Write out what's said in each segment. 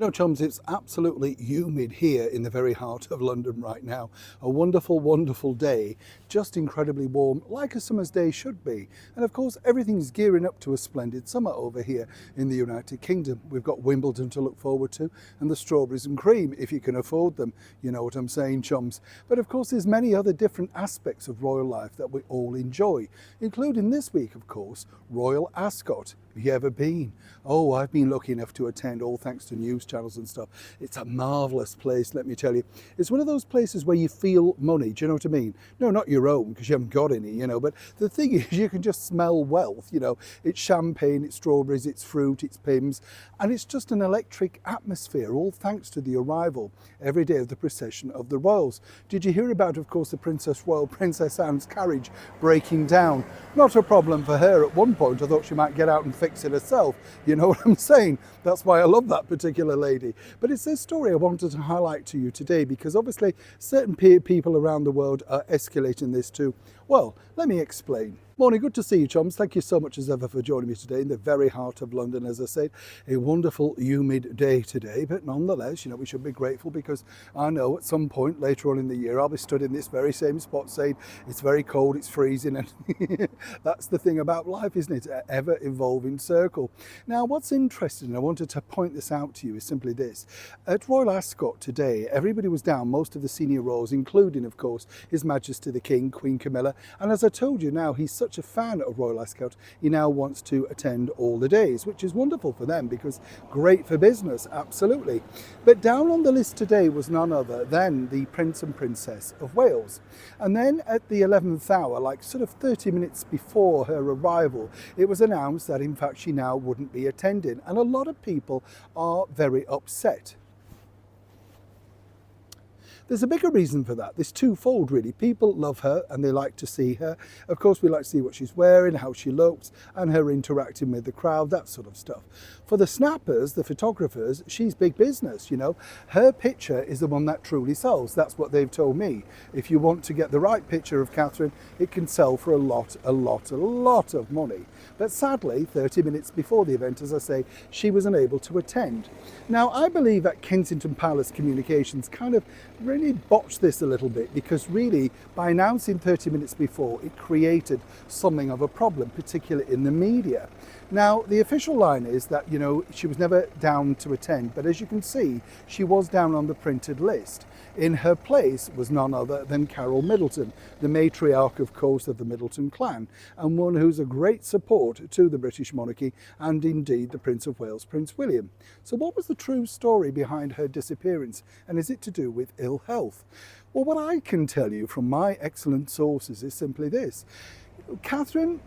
No, chums, it's absolutely humid here in the very heart of London right now. A wonderful, wonderful day, just incredibly warm, like a summer's day should be. And of course, everything's gearing up to a splendid summer over here in the United Kingdom. We've got Wimbledon to look forward to and the strawberries and cream, if you can afford them. You know what I'm saying, chums. But of course, there's many other different aspects of royal life that we all enjoy, including this week, of course, Royal Ascot. Have you ever been? Oh, I've been lucky enough to attend, all thanks to news channels and stuff. It's a marvellous place, let me tell you. It's one of those places where you feel money, do you know what I mean? No, not your own, because you haven't got any, you know, but the thing is, you can just smell wealth, you know. It's champagne, it's strawberries, it's fruit, it's pims, and it's just an electric atmosphere, all thanks to the arrival every day of the procession of the royals. Did you hear about, of course, the Princess Royal, Princess Anne's carriage breaking down? Not a problem for her at one point. I thought she might get out and fix it herself. You know what I'm saying? That's why I love that particular lady. But it's this story I wanted to highlight to you today, because obviously certain people around the world are escalating this too. Well, let me explain. Morning, good to see you, chums. Thank you so much as ever for joining me today in the very heart of London. As I said, a wonderful humid day today, but nonetheless, you know, we should be grateful, because I know at some point later on in the year I'll be stood in this very same spot saying it's very cold, it's freezing, and that's the thing about life, isn't it? An ever evolving circle. Now, what's interesting, and I wanted to point this out to you, is simply this. At Royal Ascot today, everybody was down, most of the senior royals, including, of course, His Majesty the King, Queen Camilla, and as I told you, now he's such a fan of Royal Ascot, he now wants to attend all the days, which is wonderful for them, because great for business, absolutely. But down on the list today was none other than the Prince and Princess of Wales. And then at the 11th hour, like sort of 30 minutes before her arrival, it was announced that in fact she now wouldn't be attending, and a lot of people are very upset. There's a bigger reason for that. There's twofold, really. People love her and they like to see her. Of course, we like to see what she's wearing, how she looks, and her interacting with the crowd, that sort of stuff. For the snappers, the photographers, she's big business, you know. Her picture is the one that truly sells. That's what they've told me. If you want to get the right picture of Catherine, it can sell for a lot of money. But sadly, 30 minutes before the event, as I say, she was unable to attend. Now, I believe that Kensington Palace Communications kind of really botched this a little bit, because really by announcing 30 minutes before, it created something of a problem, particularly in the media. Now, the official line is that, you know, she was never down to attend, but as you can see, she was down on the printed list. In her place was none other than Carol Middleton, the matriarch, of course, of the Middleton clan, and one who's a great support to the British monarchy and indeed the Prince of Wales, Prince William. So what was the true story behind her disappearance, and is it to do with ill health? Well, what I can tell you from my excellent sources is simply this. Catherine,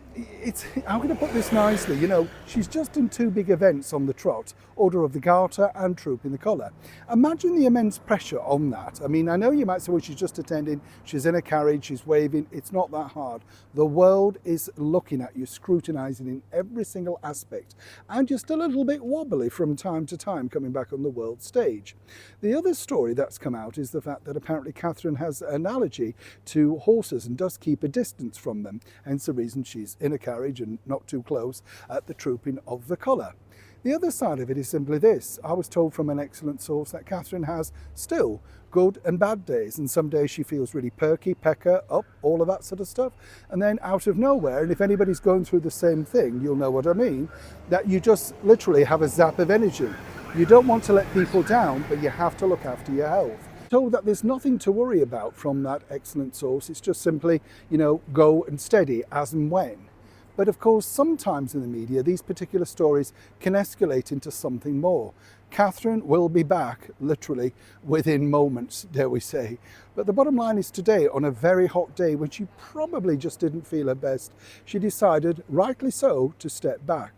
I'm going to put this nicely, you know, she's just done two big events on the trot, Order of the Garter and Troop in the Colour. Imagine the immense pressure on that. I mean, I know you might say, well, she's just attending, she's in a carriage, she's waving. It's not that hard. The world is looking at you, scrutinising in every single aspect, and you're still a little bit wobbly from time to time coming back on the world stage. The other story that's come out is the fact that apparently Catherine has an allergy to horses and does keep a distance from them, hence the reason she's in a carriage and not too close at the Trooping of the Colour. The other side of it is simply this. I was told from an excellent source that Catherine has still good and bad days, and some days she feels really perky, pecker, up, all of that sort of stuff, and then out of nowhere, and if anybody's going through the same thing, you'll know what I mean, that you just literally have a zap of energy. You don't want to let people down, but you have to look after your health. Told that there's nothing to worry about from that excellent source. It's just simply, you know, go and steady as and when. But of course, sometimes in the media, these particular stories can escalate into something more. Catherine will be back, literally, within moments, dare we say. But the bottom line is today, on a very hot day, when she probably just didn't feel her best, she decided, rightly so, to step back.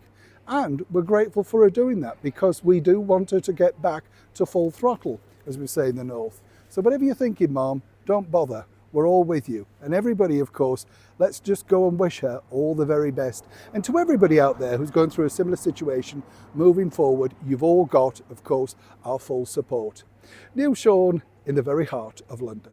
And we're grateful for her doing that, because we do want her to get back to full throttle, as we say in the North. So whatever you're thinking, Mom, don't bother. We're all with you. And everybody, of course, let's just go and wish her all the very best. And to everybody out there who's going through a similar situation, moving forward, you've all got, of course, our full support. Neil Sean in the very heart of London.